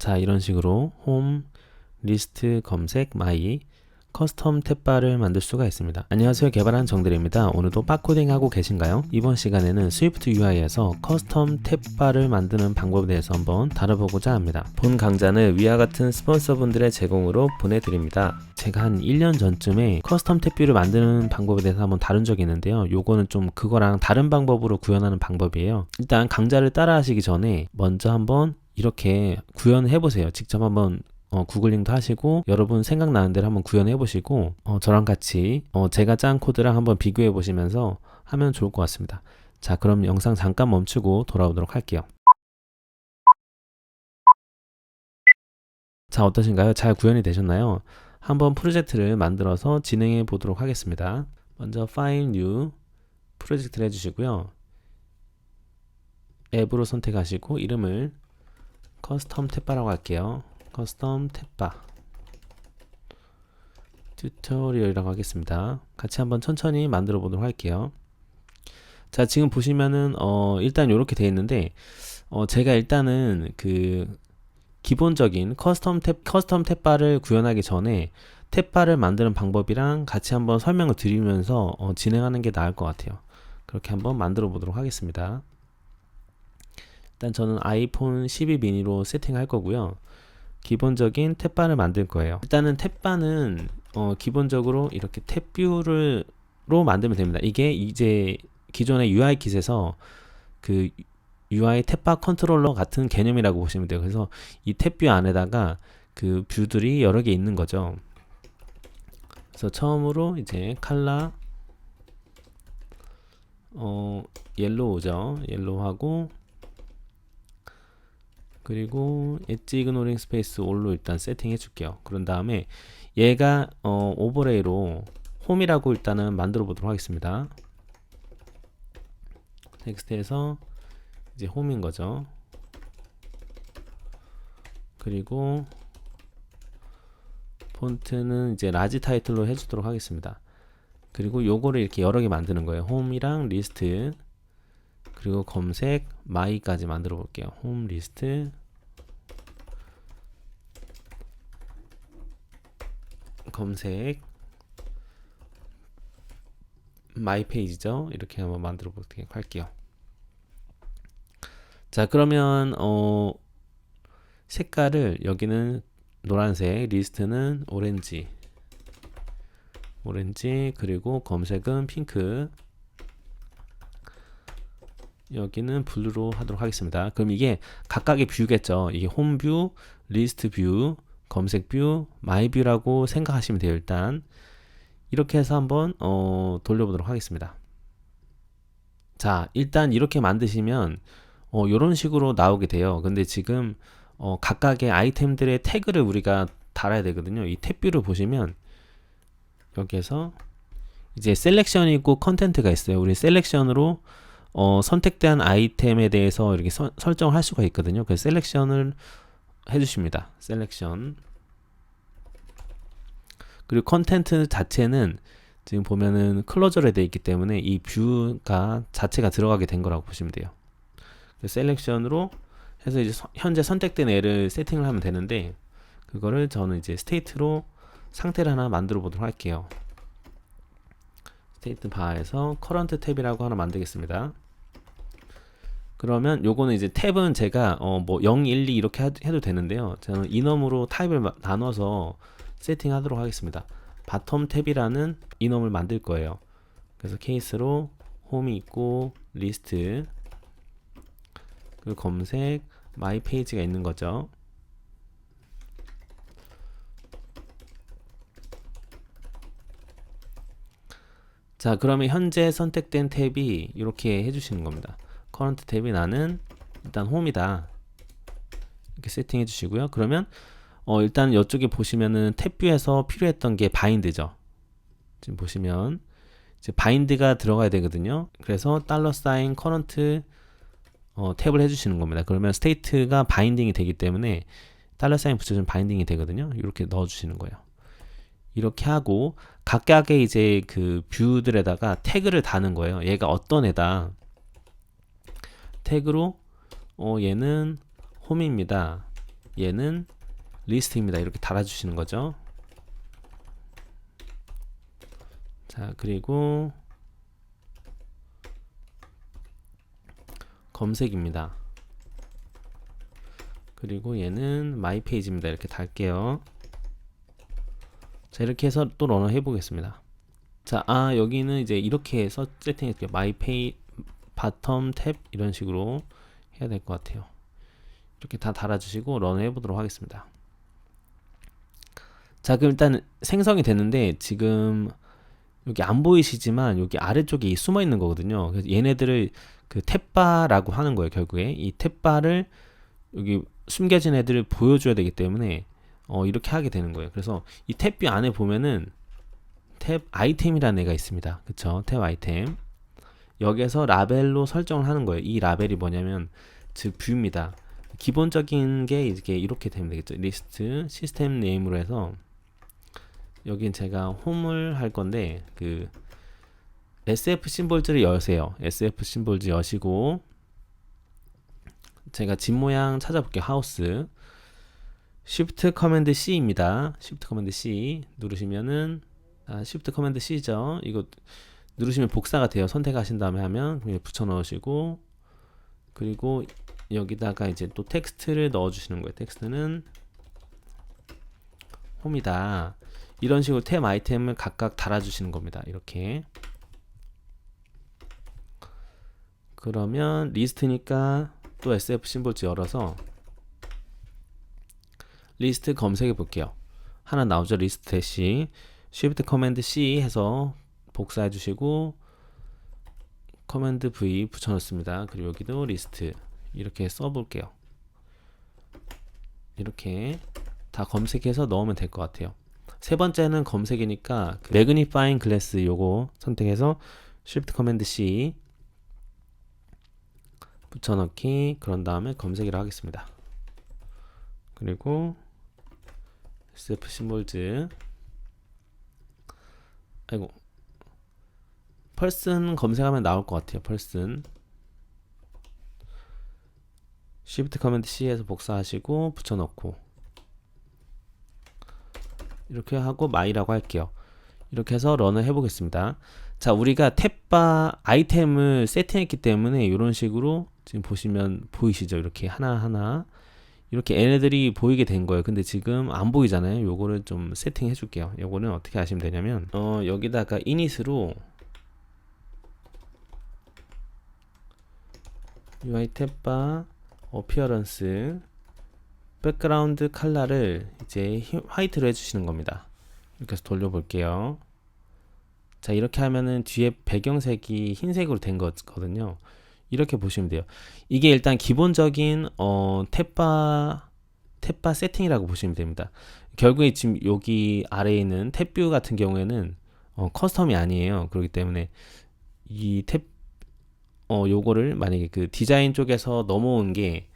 자, 이런 식으로 홈, 리스트, 검색, 마이, 커스텀 탭바를 만들 수가 있습니다. 안녕하세요, 개발한 정들입니다. 오늘도 빡코딩 하고 계신가요? 이번 시간에는 스위프트 UI에서 커스텀 탭바를 만드는 방법에 대해서 한번 다뤄보고자 합니다. 본 강좌는 위와 같은 스폰서분들의 제공으로 보내드립니다. 제가 한 1년 전쯤에 커스텀 탭뷰를 만드는 방법에 대해서 한번 다룬 적이 있는데요. 요거는 좀 그거랑 다른 방법으로 구현하는 방법이에요. 일단 강좌를 따라 하시기 전에 먼저 한번 이렇게 구현해 보세요. 직접 한번 구글링도 하시고 여러분 생각나는 대로 한번 구현해 보시고 저랑 같이 제가 짠 코드랑 한번 비교해 보시면서 하면 좋을 것 같습니다. 자, 그럼 영상 잠깐 멈추고 돌아오도록 할게요. 자, 어떠신가요? 잘 구현이 되셨나요? 한번 프로젝트를 만들어서 진행해 보도록 하겠습니다. 먼저 파일 뉴 프로젝트를 해주시고요. 앱으로 선택하시고 이름을 커스텀 탭바라고 할게요. 커스텀 탭바 튜토리얼이라고 하겠습니다. 같이 한번 천천히 만들어 보도록 할게요. 자, 지금 보시면은 일단 이렇게 되어 있는데 제가 일단은 그 기본적인 커스텀 탭바를 구현하기 전에 탭바를 만드는 방법이랑 같이 한번 설명을 드리면서 진행하는 게 나을 것 같아요. 그렇게 한번 만들어 보도록 하겠습니다. 일단 저는 아이폰 12 미니로 세팅할 거고요. 기본적인 탭바를 만들 거예요. 일단은 탭바는 기본적으로 이렇게 탭뷰로 만들면 됩니다. 이게 이제 기존의 UI 킷에서 그 UI 탭바 컨트롤러 같은 개념이라고 보시면 돼요. 그래서 이 탭뷰 안에다가 그 뷰들이 여러 개 있는 거죠. 그래서 처음으로 이제 컬러 옐로우죠. 옐로우하고 그리고 엣지 이그노링 스페이스 올로 일단 세팅해 줄게요. 그런 다음에 얘가 오버레이로 홈이라고 일단은 만들어 보도록 하겠습니다. 텍스트에서 이제 홈인 거죠. 그리고 폰트는 이제 라지 타이틀로 해주도록 하겠습니다. 그리고 요거를 이렇게 여러 개 만드는 거예요. 홈이랑 리스트 그리고 검색 마이까지 만들어 볼게요. 홈 리스트 검색 마이 페이지죠. 이렇게 한번 만들어 보도록 할게요. 자, 그러면 색깔을 여기는 노란색, 리스트는 오렌지 그리고 검색은 핑크, 여기는 블루로 하도록 하겠습니다. 그럼 이게 각각의 뷰겠죠. 이게 홈 뷰, 리스트 뷰, 검색 뷰, 마이 뷰라고 생각하시면 돼요. 일단 이렇게 해서 한번 돌려보도록 하겠습니다. 자, 일단 이렇게 만드시면 이런 식으로 나오게 돼요. 근데 지금 각각의 아이템들의 태그를 우리가 달아야 되거든요. 이 탭뷰를 보시면 여기에서 이제 셀렉션이 있고 컨텐트가 있어요. 우리 셀렉션으로 선택된 아이템에 대해서 이렇게 설정을 할 수가 있거든요. 그래서 셀렉션을 해주십니다. 셀렉션. 그리고 컨텐트 자체는 지금 보면은 클로저로 되어 있기 때문에 이 뷰가 자체가 들어가게 된 거라고 보시면 돼요. 셀렉션으로 해서 이제 현재 선택된 애를 세팅을 하면 되는데 그거를 저는 이제 스테이트로 상태를 하나 만들어 보도록 할게요. 스테이트 바에서 커런트 탭이라고 하나 만들겠습니다. 그러면 요거는 이제 탭은 제가 뭐 0, 1, 2 이렇게 해도 되는데요. 저는 이넘으로 타입을 나눠서 세팅하도록 하겠습니다. 바텀 탭이라는 이넘을 만들 거예요. 그래서 케이스로 홈이 있고 리스트 그리고 검색 마이 페이지가 있는 거죠. 자, 그러면 현재 선택된 탭이 이렇게 해주시는 겁니다. 커런트 탭이 나는 일단 홈이다. 이렇게 세팅해 주시고요. 그러면 일단 이쪽에 보시면은 탭뷰에서 필요했던 게 바인드죠. 지금 보시면 이제 바인드가 들어가야 되거든요. 그래서 $사인 커런트 탭을 해주시는 겁니다. 그러면 스테이트가 바인딩이 되기 때문에 $사인 붙여주면 바인딩이 되거든요. 이렇게 넣어주시는 거예요. 이렇게 하고 각각의 이제 그 뷰들에다가 태그를 다는 거예요. 얘가 어떤 애다. 태그로 얘는 홈입니다. 얘는 리스트입니다. 이렇게 달아주시는 거죠. 자, 그리고 검색입니다. 그리고 얘는 마이 페이지입니다. 이렇게 달게요. 자, 이렇게 해서 또 러너 해보겠습니다. 자, 여기는 이제 이렇게 해서 세팅할게요. 마이 페이 바텀 탭 이런 식으로 해야 될 것 같아요. 이렇게 다 달아주시고 러너 해보도록 하겠습니다. 자, 그럼 일단 생성이 됐는데 지금 여기 안 보이시지만 여기 아래쪽에 숨어 있는 거거든요. 그래서 얘네들을 그 탭바라고 하는 거예요. 결국에 이 탭바를 여기 숨겨진 애들을 보여줘야 되기 때문에 이렇게 하게 되는 거예요. 그래서 이 탭뷰 안에 보면은 탭 아이템이라는 애가 있습니다. 그쵸? 탭 아이템. 여기에서 라벨로 설정을 하는 거예요. 이 라벨이 뭐냐면 즉 뷰입니다. 기본적인 게 이렇게 되면 되겠죠. 리스트 시스템 네임으로 해서 여긴 제가 홈을 할 건데 그 SF 심볼즈를 여세요. SF 심볼즈 여시고 제가 집 모양 찾아볼게요. 하우스 Shift 커맨드 C입니다. Shift 커맨드 C 누르시면은 Shift 커맨드 C죠. 이거 누르시면 복사가 돼요. 선택하신 다음에 하면 그냥 붙여 넣으시고 그리고 여기다가 이제 또 텍스트를 넣어 주시는 거예요. 텍스트는 홈이다. 이런 식으로 템 아이템을 각각 달아 주시는 겁니다. 이렇게. 그러면 리스트니까 또 SF 심볼즈 열어서 리스트 검색해 볼게요. 하나 나오죠. 리스트 대시 Shift 커맨드 C 해서 복사해 주시고 커맨드 V 붙여 넣습니다. 그리고 여기도 리스트 이렇게 써 볼게요. 이렇게 다 검색해서 넣으면 될 것 같아요. 세 번째는 검색이니까 매그니파잉 글래스 요거 선택해서 Shift 커맨드 C 붙여넣기 그런 다음에 검색이라 하겠습니다. 그리고 SF 심볼즈 아이고 펄슨 검색하면 나올 것 같아요. 펄슨 Shift 커맨드 C에서 복사하시고 붙여넣고 이렇게 하고 마이라고 할게요. 이렇게 해서 런을 해보겠습니다. 자, 우리가 탭바 아이템을 세팅했기 때문에 이런 식으로 지금 보시면 보이시죠? 이렇게 하나하나 이렇게 얘네들이 보이게 된 거예요. 근데 지금 안 보이잖아요. 요거를 좀 세팅해 줄게요. 요거는 어떻게 하시면 되냐면 여기다가 이닛으로 UI 탭바 어피어런스 백그라운드 컬러를 이제 화이트로 해주시는 겁니다. 이렇게 해서 돌려볼게요. 자, 이렇게 하면은 뒤에 배경색이 흰색으로 된 거거든요. 이렇게 보시면 돼요. 이게 일단 기본적인 탭바 세팅이라고 보시면 됩니다. 결국에 지금 여기 아래에 있는 탭뷰 같은 경우에는 커스텀이 아니에요. 그렇기 때문에 이 탭 요거를 만약에 그 디자인 쪽에서 넘어온 게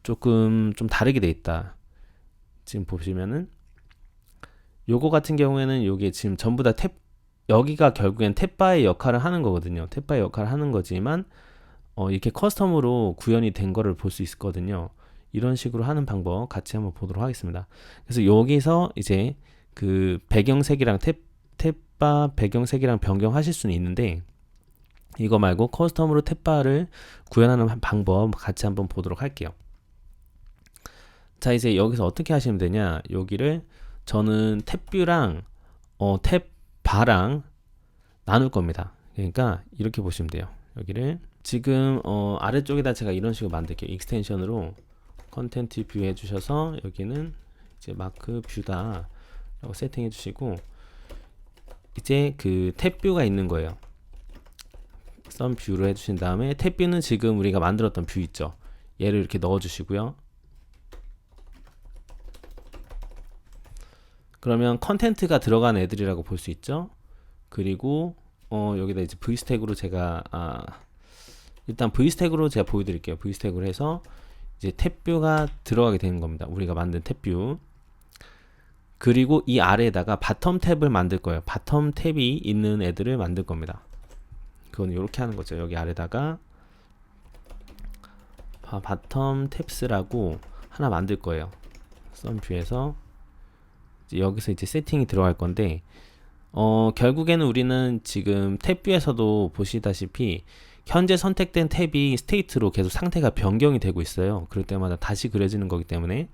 조금 좀 다르게 돼 있다. 지금 보시면은 요거 같은 경우에는 요게 지금 전부 다 여기가 결국엔 탭바의 역할을 하는 거거든요. 탭바의 역할을 하는 거지만 이렇게 커스텀으로 구현이 된 거를 볼 수 있거든요. 이런 식으로 하는 방법 같이 한번 보도록 하겠습니다. 그래서 여기서 이제 그 배경색이랑 탭바 배경색이랑 변경하실 수는 있는데 이거 말고 커스텀으로 탭바를 구현하는 방법 같이 한번 보도록 할게요. 자, 이제 여기서 어떻게 하시면 되냐, 여기를 저는 탭뷰랑 탭바랑 나눌 겁니다. 그러니까 이렇게 보시면 돼요. 여기를 지금 아래쪽에다 제가 이런 식으로 만들게요. 익스텐션으로 컨텐트 뷰 해주셔서 여기는 이제 마크 뷰다 라고 세팅해 주시고 이제 그 탭뷰가 있는 거예요. 썸 뷰로 해주신 다음에 탭뷰는 지금 우리가 만들었던 뷰 있죠. 얘를 이렇게 넣어 주시고요. 그러면 컨텐트가 들어간 애들이라고 볼 수 있죠. 그리고 여기다 이제 v스택으로 제가 일단 v스택으로 제가 보여드릴게요. v스택으로 해서 이제 탭뷰가 들어가게 되는 겁니다. 우리가 만든 탭뷰. 그리고 이 아래에다가 바텀 탭을 만들 거예요. 바텀 탭이 있는 애들을 만들 겁니다. 그건 이렇게 하는 거죠. 여기 아래다가 바텀 탭스라고 하나 만들 거예요. 썸뷰에서 여기서 이제 세팅이 들어갈 건데 결국에는 우리는 지금 탭뷰에서도 보시다시피 현재 선택된 탭이 스테이트로 계속 상태가 변경이 되고 있어요. 그럴 때마다 다시 그려지는 거기 때문에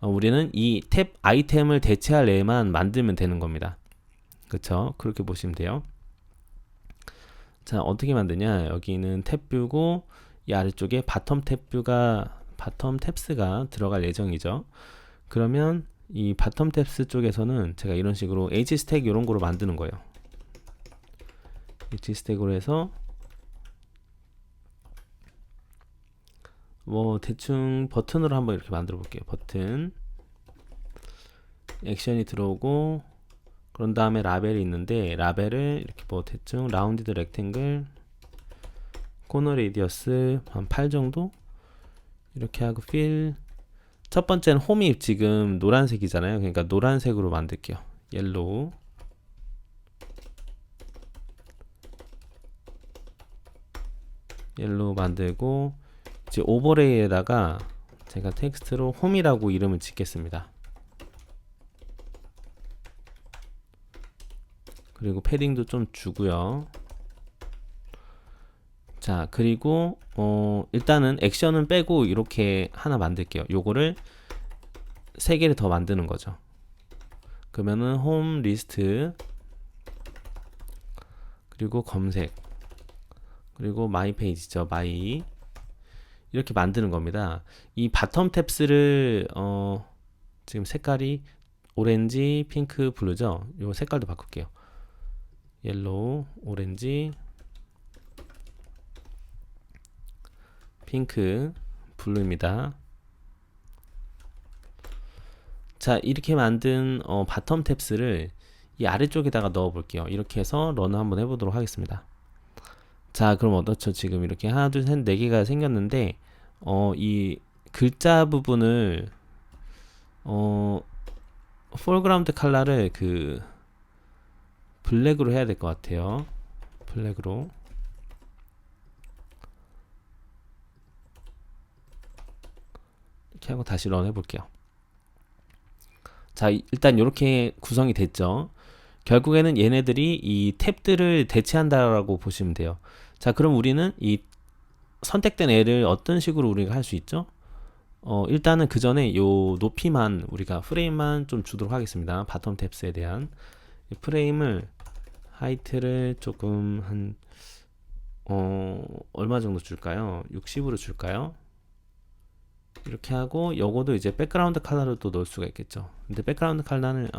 우리는 이 탭 아이템을 대체할 애만 만들면 되는 겁니다. 그쵸? 그렇게 보시면 돼요. 자, 어떻게 만드냐? 여기는 탭뷰고 이 아래쪽에 바텀 탭스가 들어갈 예정이죠. 그러면 이 바텀 탭스 쪽에서는 제가 이런 식으로 H 스택 이런 거로 만드는 거예요. H 스택으로 해서 뭐 대충 버튼으로 한번 이렇게 만들어 볼게요. 버튼 액션이 들어오고 그런 다음에 라벨이 있는데 라벨을 이렇게 뭐 대충 라운디드 렉탱글 코너 레디어스 한 8 정도 이렇게 하고 필 첫 번째는 홈이 지금 노란색이잖아요. 그러니까 노란색으로 만들게요. 옐로우 만들고 이제 오버레이에다가 제가 텍스트로 홈이라고 이름을 짓겠습니다. 그리고 패딩도 좀 주고요. 자, 그리고 일단은 액션은 빼고 이렇게 하나 만들게요. 요거를 3개를 더 만드는 거죠. 그러면은 홈 리스트 그리고 검색 그리고 마이 페이지죠. 마이 이렇게 만드는 겁니다. 이 바텀 탭스를 지금 색깔이 오렌지, 핑크, 블루죠. 요 색깔도 바꿀게요. 옐로우, 오렌지, 핑크, 블루입니다. 자, 이렇게 만든 바텀 탭스를 이 아래쪽에다가 넣어 볼게요. 이렇게 해서 런 한번 해보도록 하겠습니다. 자, 그럼 어떻죠? 지금 이렇게 하나, 둘, 셋, 4개가 생겼는데 이 글자 부분을 foreground 컬러를 그 블랙으로 해야 될 것 같아요. 블랙으로. 이렇게 하고 다시 런 해볼게요. 자, 일단 이렇게 구성이 됐죠. 결국에는 얘네들이 이 탭들을 대체한다라고 보시면 돼요. 자, 그럼 우리는 이 선택된 애를 어떤 식으로 우리가 할 수 있죠? 일단은 그 전에 요 높이만 우리가 프레임만 좀 주도록 하겠습니다. 바텀 탭스에 대한 프레임을 하이트를 조금 한 얼마 정도 줄까요? 60으로 줄까요? 이렇게 하고 요거도 이제 백그라운드 컬러로 또 넣을 수가 있겠죠. 근데 백그라운드 컬러는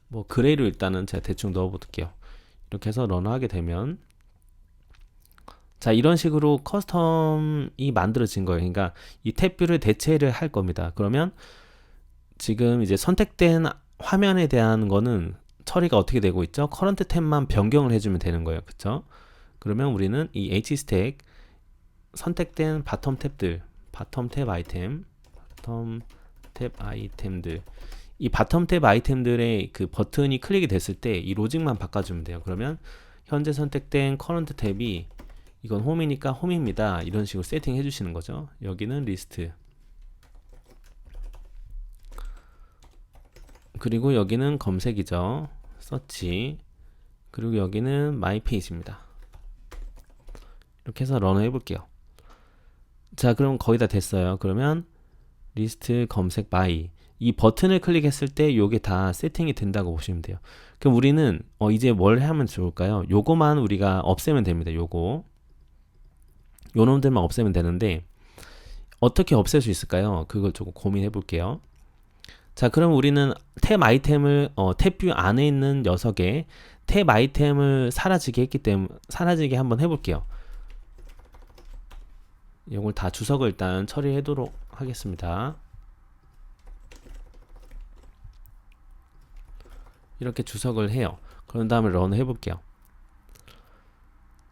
뭐 그레이로 일단은 제가 대충 넣어 볼게요. 이렇게 해서 런하게 되면 자, 이런 식으로 커스텀이 만들어진 거예요. 그러니까 이 탭뷰를 대체를 할 겁니다. 그러면 지금 이제 선택된 화면에 대한 거는 처리가 어떻게 되고 있죠? 커런트 탭만 변경을 해주면 되는 거예요. 그쵸? 그러면 우리는 이 h스택 선택된 바텀 탭들, 바텀 탭 아이템들, 이 바텀 탭 아이템들의 그 버튼이 클릭이 됐을 때 이 로직만 바꿔주면 돼요. 그러면 현재 선택된 커런트 탭이 이건 홈이니까 홈입니다. 이런 식으로 세팅 해주시는 거죠. 여기는 리스트. 그리고 여기는 검색이죠. 서치. 그리고 여기는 마이 페이지입니다. 이렇게 해서 런을 해볼게요. 자, 그럼 거의 다 됐어요. 그러면 리스트 검색 마이 이 버튼을 클릭했을 때 요게 다 세팅이 된다고 보시면 돼요. 그럼 우리는 이제 뭘 하면 좋을까요? 요거만 우리가 없애면 됩니다. 요거 요 놈들만 없애면 되는데 어떻게 없앨 수 있을까요? 그걸 조금 고민해 볼게요. 자, 그럼 우리는 탭 아이템을 탭뷰 안에 있는 녀석에 탭 아이템을 사라지게 했기 때문에 사라지게 한번 해볼게요. 이걸 다 주석을 일단 처리하도록 하겠습니다. 이렇게 주석을 해요. 그런 다음에 런 해볼게요.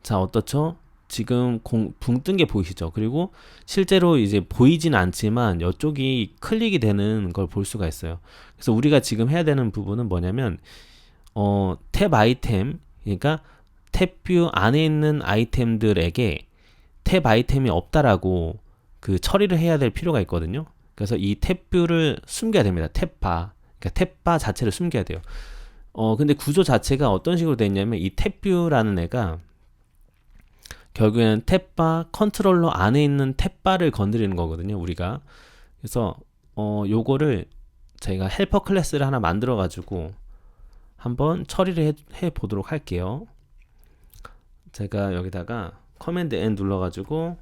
자, 어떻죠? 지금 붕 뜬 게 보이시죠? 그리고 실제로 이제 보이진 않지만 이쪽이 클릭이 되는 걸 볼 수가 있어요. 그래서 우리가 지금 해야 되는 부분은 뭐냐면 탭 아이템, 그러니까 탭뷰 안에 있는 아이템들에게 탭 아이템이 없다라고 그 처리를 해야 될 필요가 있거든요. 그래서 이 탭뷰를 숨겨야 됩니다. 탭바. 그러니까 탭바 자체를 숨겨야 돼요. 근데 구조 자체가 어떤 식으로 되어 있냐면 이 탭뷰라는 애가 결국에는 탭바 컨트롤러 안에 있는 탭바를 건드리는 거거든요, 우리가. 그래서 요거를 저희가 헬퍼 클래스를 하나 만들어 가지고 한번 처리를 해 보도록 할게요. 제가 여기다가 커맨드 N 눌러 가지고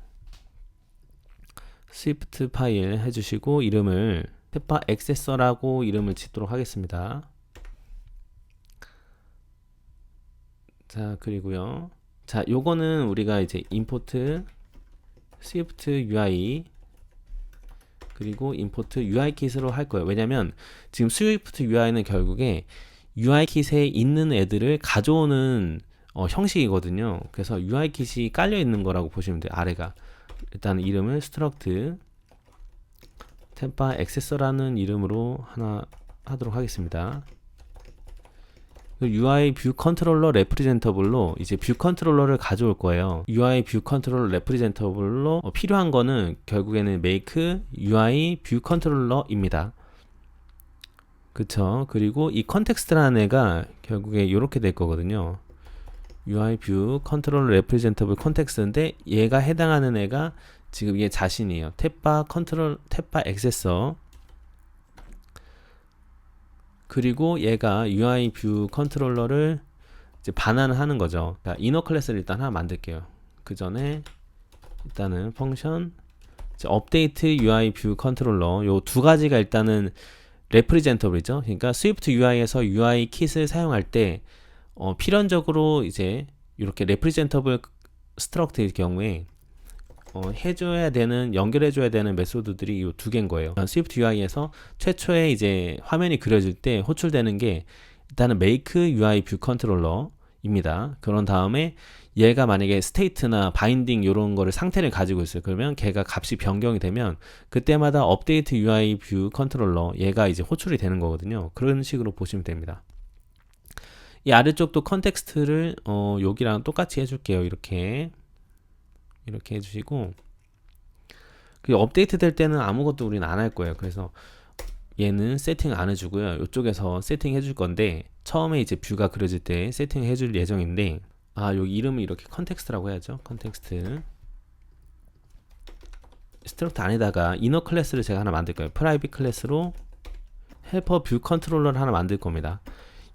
스위프트 파일 해주시고 이름을 탭바 액세서라고 이름을 짓도록 하겠습니다. 자, 그리고요. 자, 요거는 우리가 이제 임포트 스위프트 UI 그리고 임포트 UI 킷으로 할 거예요. 왜냐면 지금 스위프트 UI는 결국에 UI 킷에 있는 애들을 가져오는 형식이거든요. 그래서 UI 킷이 깔려 있는 거라고 보시면 돼요. 아래가. 일단 이름을 struct 템파 액세서라는 이름으로 하나 하도록 하겠습니다. UI 뷰 컨트롤러 레프리젠터블로 이제 뷰 컨트롤러를 가져올 거예요. UI 뷰 컨트롤러 레프리젠터블로 필요한 거는 결국에는 make UI 뷰 컨트롤러입니다. 그쵸? 그리고 이 컨텍스트라는 애가 결국에 이렇게 될 거거든요. UI 뷰 컨트롤러 레프리젠터블 컨텍스트인데 얘가 해당하는 애가 지금 얘 자신이에요. 탭바 컨트롤 탭바 액세서 그리고 얘가 UI 뷰 컨트롤러를 이제 반환을 하는 거죠. 자, 이너 클래스를 일단 하나 만들게요. 그 전에 일단은 펑션 업데이트 UI 뷰 컨트롤러 요 두 가지가 일단은 레프리젠터블이죠. 그러니까 스위프트 UI에서 UI 킷을 사용할 때 필연적으로 이제 이렇게 레프리젠터블 스트럭트의 경우에 해줘야 되는 연결해줘야 되는 메소드들이 이 두 개인 거예요. 스위프트 UI에서 최초에 이제 화면이 그려질 때 호출되는 게 일단은 make UI 뷰 컨트롤러입니다. 그런 다음에 얘가 만약에 스테이트나 바인딩 이런 거를 상태를 가지고 있어요. 그러면 걔가 값이 변경이 되면 그때마다 업데이트 UI 뷰 컨트롤러 얘가 이제 호출이 되는 거거든요. 그런 식으로 보시면 됩니다. 이 아래쪽도 컨텍스트를 여기랑 똑같이 해줄게요. 이렇게 해주시고 그 업데이트 될 때는 아무것도 우리는 안 할 거예요. 그래서 얘는 세팅 안 해주고요. 이쪽에서 세팅 해줄 건데 처음에 이제 뷰가 그려질 때 세팅 해줄 예정인데 여기 이름을 이렇게 컨텍스트라고 해야죠. 컨텍스트 스트럭트 안에다가 이너 클래스를 제가 하나 만들 거예요. 프라이빗 클래스로 헬퍼 뷰 컨트롤러를 하나 만들 겁니다.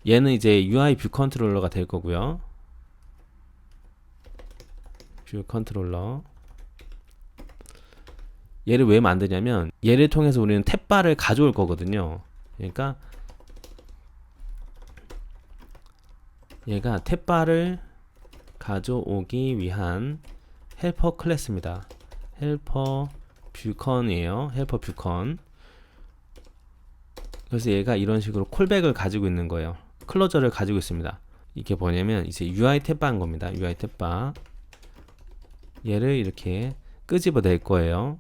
얘는 이제 UI 뷰 컨트롤러가 될 거고요. 뷰 컨트롤러 얘를 왜 만드냐면 얘를 통해서 우리는 탭바를 가져올 거거든요. 그러니까 얘가 탭바를 가져오기 위한 헬퍼 클래스입니다. 헬퍼 뷰컨이에요. 헬퍼 뷰컨. 그래서 얘가 이런 식으로 콜백을 가지고 있는 거예요. 클로저를 가지고 있습니다. 이게 뭐냐면 이제 UI 탭바인 겁니다. UI 탭바. 얘를 이렇게 끄집어 낼 거예요.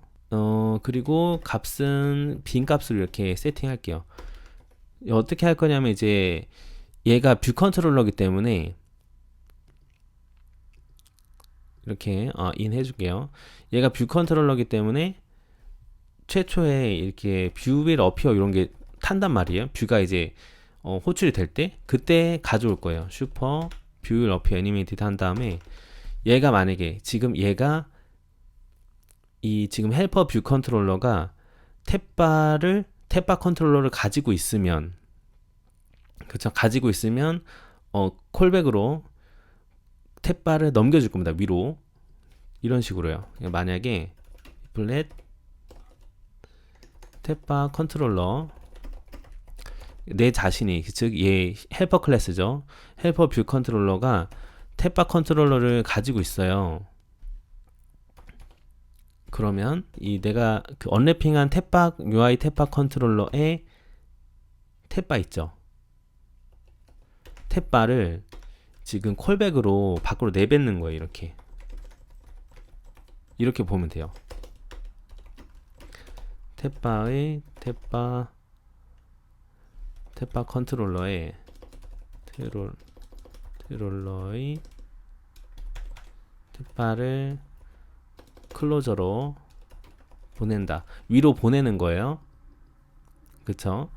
그리고 값은 빈 값으로 이렇게 세팅할게요. 어떻게 할 거냐면 이제 얘가 뷰 컨트롤러이기 때문에 이렇게 인 해줄게요. 얘가 뷰 컨트롤러이기 때문에 최초에 이렇게 뷰 윌 어피어 이런 게 탄단 말이에요. 뷰가 이제 호출이 될 때 그때 가져올 거예요. 슈퍼 뷰 윌 어피어 애니메이티드 한 다음에 얘가 만약에 지금 얘가 이 지금 헬퍼 뷰 컨트롤러가 탭바 컨트롤러를 가지고 있으면 그쵸 가지고 있으면 콜백으로 탭바를 넘겨줄 겁니다. 위로 이런 식으로요. 만약에 플랫 탭바 컨트롤러 내 자신이 즉 얘 헬퍼 클래스죠. 헬퍼 뷰 컨트롤러가 탭바 컨트롤러를 가지고 있어요. 그러면 이 내가 그 언래핑한 탭바 UI 탭바 컨트롤러에 탭바 있죠. 탭바를 지금 콜백으로 밖으로 내뱉는 거예요. 이렇게 보면 돼요. 탭바의 탭바 컨트롤러의 컨트롤러의 탭바를 클로저로 보낸다. 위로 보내는 거예요. 그쵸?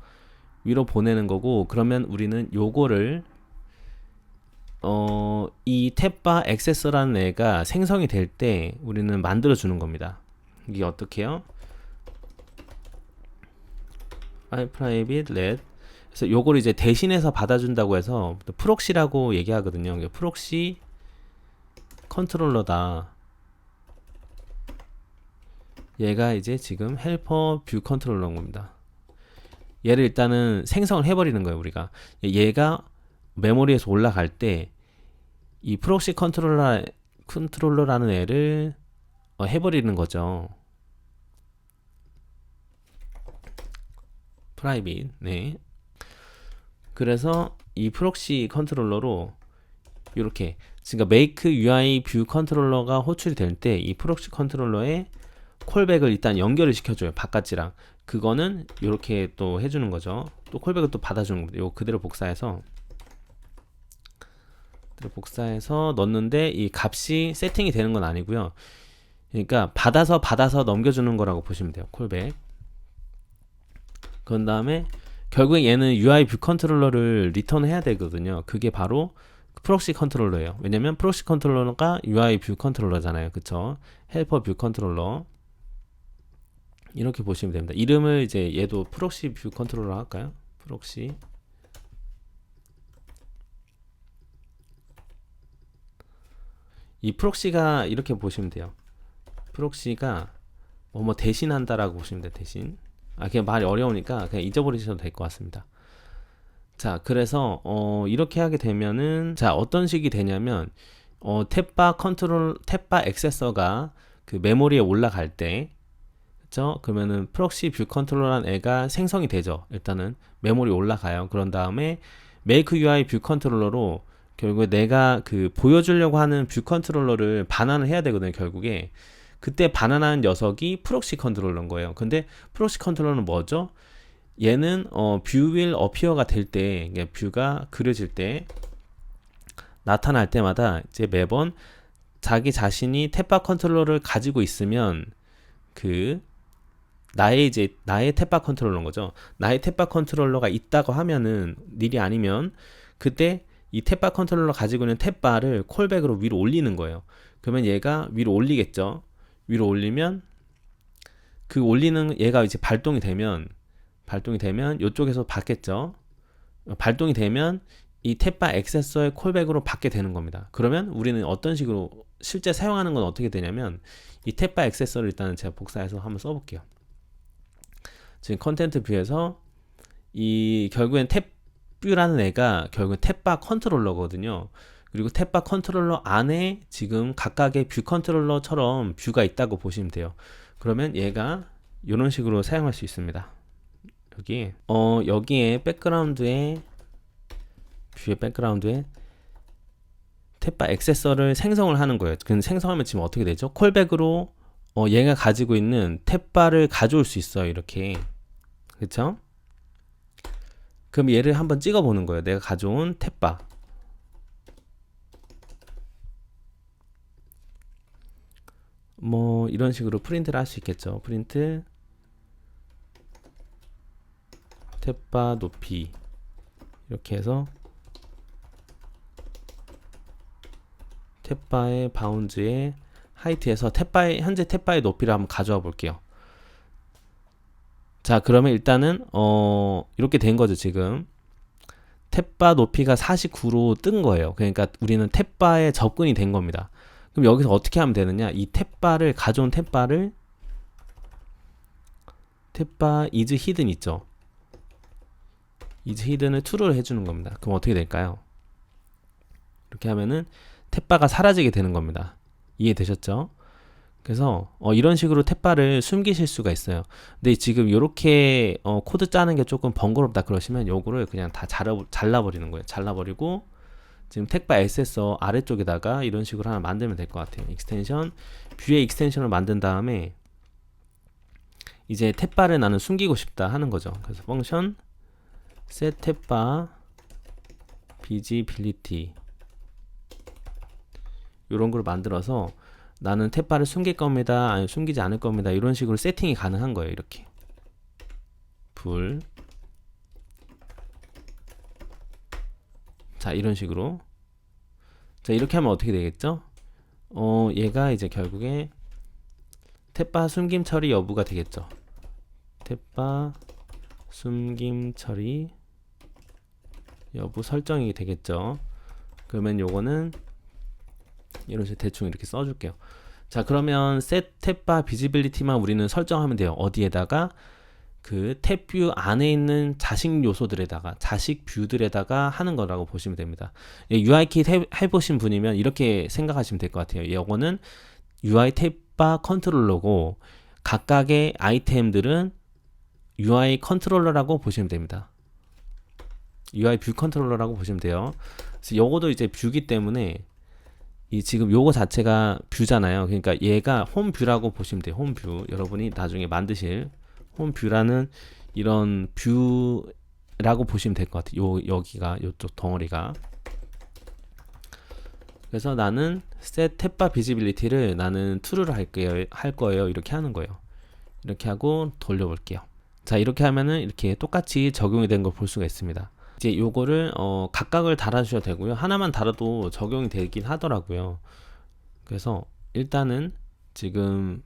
위로 보내는 거고, 그러면 우리는 요거를 이 탭바 액세서라는 애가 생성이 될 때 우리는 만들어 주는 겁니다. 이게 어떻게 해요? private let. 그래서 요걸 이제 대신해서 받아준다고 해서 프록시라고 얘기하거든요. 프록시 컨트롤러다. 얘가 이제 지금 헬퍼 뷰 컨트롤러인 겁니다. 얘를 일단은 생성을 해버리는 거예요. 우리가 얘가 메모리에서 올라갈 때 이 프록시 컨트롤러라는 애를 해버리는 거죠. 프라이빗. 네. 그래서 이 프록시 컨트롤러로 이렇게 그러니까 make UI 뷰 컨트롤러가 호출이 될 때 이 프록시 컨트롤러에 콜백을 일단 연결을 시켜줘요. 바깥이랑. 그거는 이렇게 또 해주는 거죠. 또 콜백을 또 받아주는 겁니다. 이거 그대로 복사해서 넣는데 이 값이 세팅이 되는 건 아니고요. 그러니까 받아서 넘겨주는 거라고 보시면 돼요. 콜백. 그런 다음에 결국에 얘는 UI 뷰 컨트롤러를 리턴 해야 되거든요. 그게 바로 프록시 컨트롤러예요. 왜냐면 프록시 컨트롤러가 UI 뷰 컨트롤러잖아요. 그쵸? 헬퍼 뷰 컨트롤러. 이렇게 보시면 됩니다. 이름을 이제 얘도 프록시 뷰 컨트롤러 할까요? 프록시. 이 프록시가 이렇게 보시면 돼요. 프록시가 뭐 대신한다라고 보시면 돼요. 대신. 그냥 말이 어려우니까 그냥 잊어버리셔도 될 것 같습니다. 자, 그래서 이렇게 하게 되면은 자, 어떤 식이 되냐면 탭바 액세서가 그 메모리에 올라갈 때 그쵸? 그러면은 프록시 뷰 컨트롤러라는 애가 생성이 되죠. 일단은 메모리 올라가요. 그런 다음에 make UI 뷰 컨트롤러로 결국에 내가 그 보여주려고 하는 뷰 컨트롤러를 반환을 해야 되거든요. 결국에 그때 반환하는 녀석이 프록시 컨트롤러인 거예요. 근데 프록시 컨트롤러는 뭐죠? 얘는 뷰 will appear가 될 때, 뷰가 그려질 때 나타날 때마다 이제 매번 자기 자신이 탭바 컨트롤러를 가지고 있으면 그 나의 탭바 컨트롤러인 거죠. 나의 탭바 컨트롤러가 있다고 하면은 일이 아니면 그때 이 탭바 컨트롤러 가지고 있는 탭바를 콜백으로 위로 올리는 거예요. 그러면 얘가 위로 올리겠죠. 위로 올리면 그 올리는 얘가 이제 발동이 되면 이쪽에서 받겠죠. 발동이 되면 이 탭바 액세서의 콜백으로 받게 되는 겁니다. 그러면 우리는 어떤 식으로 실제 사용하는 건 어떻게 되냐면 이 탭바 액세서를 일단은 제가 복사해서 한번 써볼게요. 지금 컨텐트 뷰에서 이 결국엔 탭뷰라는 애가 결국엔 탭바 컨트롤러거든요. 그리고 탭바 컨트롤러 안에 지금 각각의 뷰 컨트롤러처럼 뷰가 있다고 보시면 돼요. 그러면 얘가 이런 식으로 사용할 수 있습니다. 여기에 백그라운드에 뷰의 백그라운드에 탭바 액세서를 생성을 하는 거예요. 근데 생성하면 지금 어떻게 되죠? 콜백으로 얘가 가지고 있는 탭바를 가져올 수 있어요. 이렇게. 그쵸? 그럼 얘를 한번 찍어 보는 거예요. 내가 가져온 탭바. 뭐 이런 식으로 프린트를 할 수 있겠죠. 프린트 탭바 높이 이렇게 해서 탭바의 바운드의 하이트에서 현재 탭바의 높이를 한번 가져와 볼게요. 자, 그러면 일단은 이렇게 된 거죠. 지금 탭바 높이가 49로 뜬 거예요. 그러니까 우리는 탭바에 접근이 된 겁니다. 그럼 여기서 어떻게 하면 되느냐? 이 탭바를 가져온 탭바 is hidden 있죠. is hidden을 true를 해주는 겁니다. 그럼 어떻게 될까요? 이렇게 하면은 탭바가 사라지게 되는 겁니다. 이해되셨죠? 그래서 이런 식으로 탭바를 숨기실 수가 있어요. 근데 지금 이렇게 코드 짜는 게 조금 번거롭다 그러시면 요거를 그냥 다 잘라버리는 거예요. 잘라버리고 지금 탭바 액세서 아래쪽에다가 이런 식으로 하나 만들면 될 것 같아요. 익스텐션, 뷰의 익스텐션을 만든 다음에 이제 탭바를 나는 숨기고 싶다 하는 거죠. 그래서 펑션 set 탭바 visibility 이런 걸 만들어서 나는 탭바를 숨길 겁니다. 아니 숨기지 않을 겁니다. 이런 식으로 세팅이 가능한 거예요. 이렇게 불. 자, 이런 식으로. 자, 이렇게 하면 어떻게 되겠죠? 얘가 이제 결국에 탭바 숨김 처리 여부가 되겠죠. 탭바 숨김 처리 여부 설정이 되겠죠. 그러면 요거는 이런 식으로 대충 이렇게 써줄게요. 자, 그러면 set 탭바 비지빌리티만 우리는 설정하면 돼요. 어디에다가 그 탭뷰 안에 있는 자식 요소들에다가 자식 뷰들에다가 하는 거라고 보시면 됩니다. UI킷 해보신 분이면 이렇게 생각하시면 될 것 같아요. 이거는 UI 탭바 컨트롤러고 각각의 아이템들은 UI 컨트롤러라고 보시면 됩니다. UI 뷰 컨트롤러라고 보시면 돼요. 그래서 요거도 이제 뷰기 때문에 이 지금 요거 자체가 뷰잖아요. 그러니까 얘가 홈 뷰라고 보시면 돼요. 홈 뷰. 여러분이 나중에 만드실 홈 뷰라는 이런 뷰라고 보시면 될 것 같아요. 여기가 요쪽 덩어리가. 그래서 나는 set 탭바 비지빌리티를 나는 true를 할 거예요. 이렇게 하는 거예요. 이렇게 하고 돌려볼게요. 자, 이렇게 하면은 이렇게 똑같이 적용이 된 걸 볼 수가 있습니다. 이제 요거를 각각을 달아주셔도 되고요. 하나만 달아도 적용이 되긴 하더라고요. 그래서 일단은 지금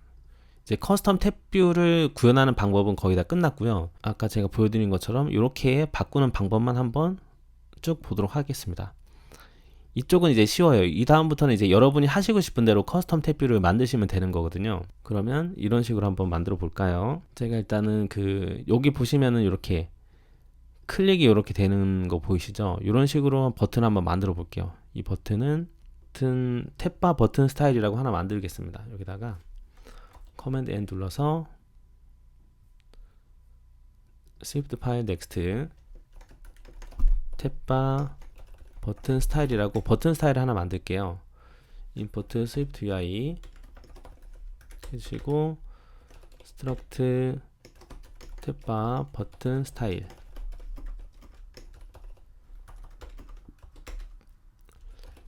이제 커스텀 탭뷰를 구현하는 방법은 거의 다 끝났고요. 아까 제가 보여드린 것처럼 이렇게 바꾸는 방법만 한번 쭉 보도록 하겠습니다. 이쪽은 이제 쉬워요. 이 다음부터는 이제 여러분이 하시고 싶은 대로 커스텀 탭뷰를 만드시면 되는 거거든요. 그러면 이런 식으로 한번 만들어 볼까요? 제가 일단은 여기 보시면은 이렇게 클릭이 이렇게 되는 거 보이시죠? 이런 식으로 버튼 한번 만들어 볼게요. 이 버튼은 탭바 버튼 스타일이라고 하나 만들겠습니다. 여기다가 커맨드 N 눌러서 Swift 파일 넥스트 탭바 버튼 스타일이라고 버튼 스타일 하나 만들게요. 임포트 스위프트 UI 해주시고 스트럭트 탭바 버튼 스타일.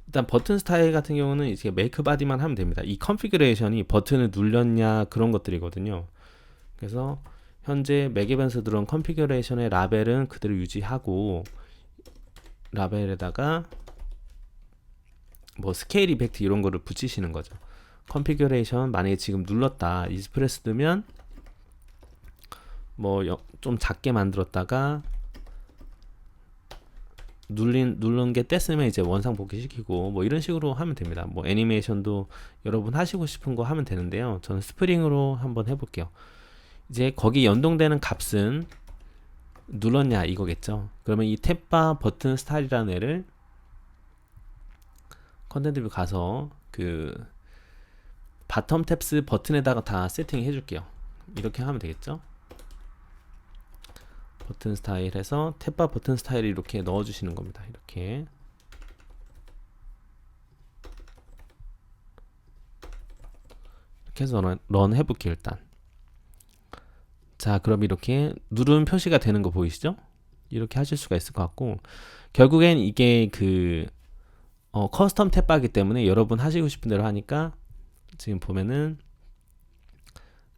일단 버튼 스타일 같은 경우는 이제 메이크 바디만 하면 됩니다. 이 컨피그레이션이 버튼을 눌렸냐 그런 것들이거든요. 그래서 현재 맥에벤스 들어온 컨피그레이션의 라벨은 그대로 유지하고 라벨에다가 뭐 스케일 이펙트 이런 거를 붙이시는 거죠. 컨피그레이션 만약에 지금 눌렀다 이스프레스 뜨면 뭐 좀 작게 만들었다가 누른 게 뗐으면 이제 원상 복귀시키고 뭐 이런 식으로 하면 됩니다. 뭐 애니메이션도 여러분 하시고 싶은 거 하면 되는데요. 저는 스프링으로 한번 해볼게요. 이제 거기 연동되는 값은 눌렀냐 이거겠죠. 그러면 이 탭바 버튼 스타일이라는 애를 컨텐트 뷰 가서 바텀 탭스 버튼에다가 다 세팅 해줄게요. 이렇게 하면 되겠죠. 버튼 스타일 해서 탭바 버튼 스타일을 이렇게 넣어주시는 겁니다. 이렇게 해서 런 해볼게요. 일단 자, 그럼 이렇게 누른 표시가 되는 거 보이시죠? 이렇게 하실 수가 있을 것 같고 결국엔 이게 커스텀 탭바이기 때문에 여러분 하시고 싶은 대로 하니까 지금 보면은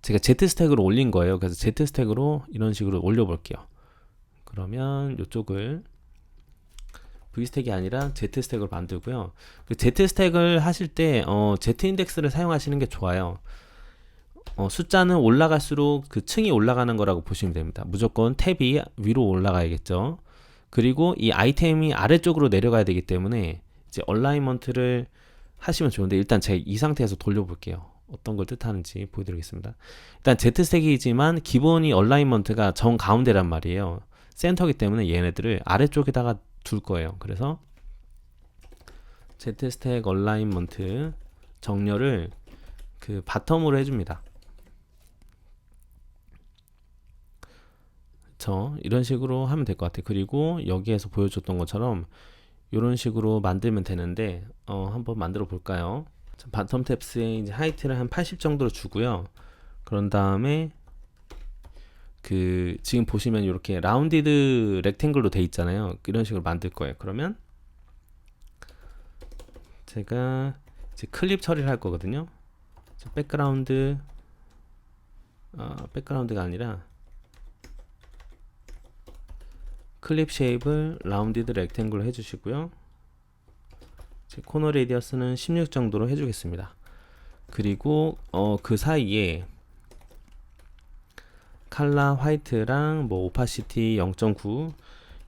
제가 Z 스택으로 올린 거예요. 그래서 Z 스택으로 이런 식으로 올려 볼게요. 그러면 이쪽을 V 스택이 아니라 Z 스택으로 만들고요. Z 스택을 하실 때 Z 인덱스를 사용하시는 게 좋아요. 숫자는 올라갈수록 그 층이 올라가는 거라고 보시면 됩니다. 무조건 탭이 위로 올라가야겠죠. 그리고 이 아이템이 아래쪽으로 내려가야 되기 때문에 이제 얼라이먼트를 하시면 좋은데 일단 제가 이 상태에서 돌려볼게요. 어떤 걸 뜻하는지 보여드리겠습니다. 일단 Z스택이지만 기본이 얼라이먼트가 정 가운데란 말이에요. 센터기 때문에 얘네들을 아래쪽에다가 둘 거예요. 그래서 Z스택 얼라이먼트 정렬을 바텀으로 해줍니다. 이런 식으로 하면 될 것 같아요. 그리고 여기에서 보여줬던 것처럼 이런 식으로 만들면 되는데 한번 만들어 볼까요? 바텀 탭스에 이제 하이트를 한 80 정도로 주고요. 그런 다음에 지금 보시면 이렇게 라운디드 렉탱글로 돼 있잖아요. 이런 식으로 만들 거예요. 그러면 제가 이제 클립 처리를 할 거거든요. 백그라운드가 아니라 클립 쉐입을 라운디드 렉탱글로 해주시고요. 코너 레디어스는 16 정도로 해주겠습니다. 그리고 그 사이에 칼라 화이트랑 뭐 오파시티 0.9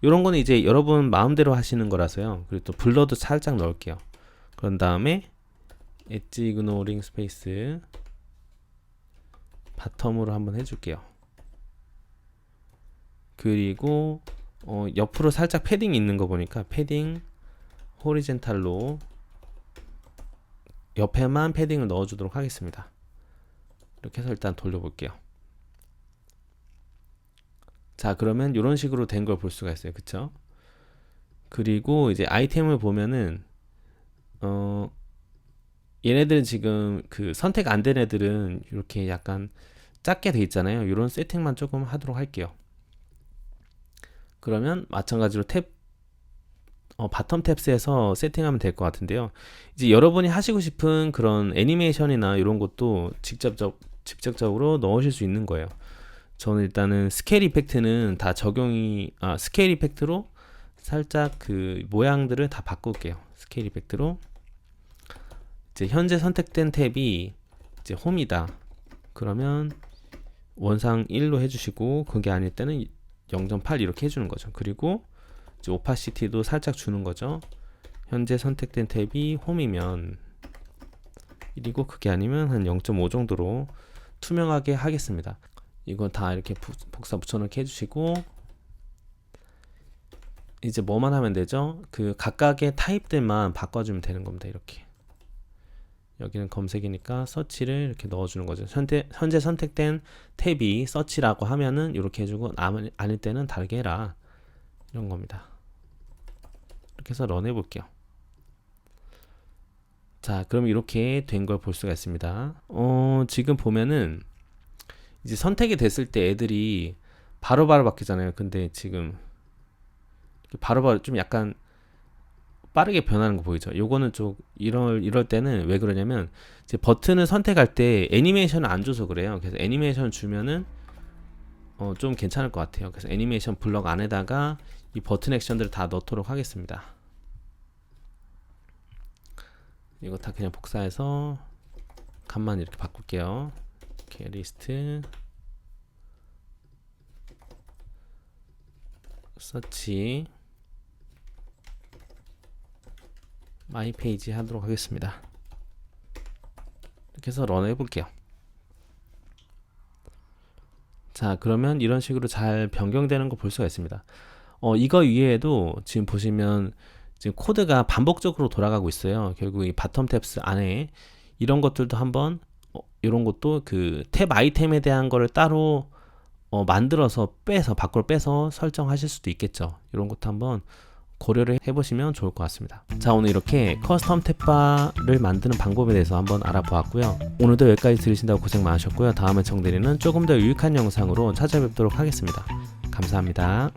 이런 거는 이제 여러분 마음대로 하시는 거라서요. 그리고 또 블러도 살짝 넣을게요. 그런 다음에 엣지 이그노링 스페이스 바텀으로 한번 해줄게요. 그리고 옆으로 살짝 패딩이 있는 거 보니까 패딩 호리젠탈로 옆에만 패딩을 넣어주도록 하겠습니다. 이렇게 해서 일단 돌려볼게요. 자, 그러면 이런 식으로 된 걸 볼 수가 있어요. 그쵸? 그리고 이제 아이템을 보면은 얘네들은 지금 그 선택 안 된 애들은 이렇게 약간 작게 돼 있잖아요. 이런 세팅만 조금 하도록 할게요. 그러면 마찬가지로 바텀 탭스에서 세팅하면 될 것 같은데요. 이제 여러분이 하시고 싶은 그런 애니메이션이나 이런 것도 직접적으로 넣으실 수 있는 거예요. 저는 일단은 스케일 이펙트는 다 스케일 이펙트로 살짝 그 모양들을 다 바꿀게요. 스케일 이펙트로 이제 현재 선택된 탭이 이제 홈이다. 그러면 원상 1로 해주시고 그게 아닐 때는 0.8 이렇게 해주는 거죠. 그리고 이제 오파시티도 살짝 주는 거죠. 현재 선택된 탭이 홈이면 1이고 그게 아니면 한 0.5 정도로 투명하게 하겠습니다. 이거 다 이렇게 복사 붙여넣기 해주시고 이제 뭐만 하면 되죠? 그 각각의 타입들만 바꿔주면 되는 겁니다. 이렇게 여기는 검색이니까 서치를 이렇게 넣어주는 거죠. 현재 선택된 탭이 서치라고 하면은 이렇게 해주고 아닐 때는 다르게 해라 이런 겁니다. 이렇게 해서 런 해볼게요. 자, 그럼 이렇게 된 걸 볼 수가 있습니다. 지금 보면은 이제 선택이 됐을 때 애들이 바로바로 바뀌잖아요. 근데 지금 바로바로 좀 약간 빠르게 변하는 거 보이죠? 요거는 좀 이럴 때는 왜 그러냐면 이제 버튼을 선택할 때 애니메이션을 안 줘서 그래요. 그래서 애니메이션 주면은 좀 괜찮을 것 같아요. 그래서 애니메이션 블럭 안에다가 이 버튼 액션들을 다 넣도록 하겠습니다. 이거 다 그냥 복사해서 값만 이렇게 바꿀게요. 이렇게 리스트 서치 마이 페이지 하도록 하겠습니다. 이렇게 해서 런 해볼게요. 자, 그러면 이런 식으로 잘 변경되는 거 볼 수가 있습니다. 이거 위에도 지금 보시면 지금 코드가 반복적으로 돌아가고 있어요. 결국 이 바텀 탭스 안에 이런 것들도 한번 이런 것도 그 탭 아이템에 대한 거를 따로 만들어서 밖으로 빼서 설정하실 수도 있겠죠. 이런 것도 한번 고려를 해보시면 좋을 것 같습니다. 자, 오늘 이렇게 커스텀 탭바를 만드는 방법에 대해서 한번 알아보았고요. 오늘도 여기까지 들으신다고 고생 많으셨고요. 다음에 정대리는 조금 더 유익한 영상으로 찾아뵙도록 하겠습니다. 감사합니다.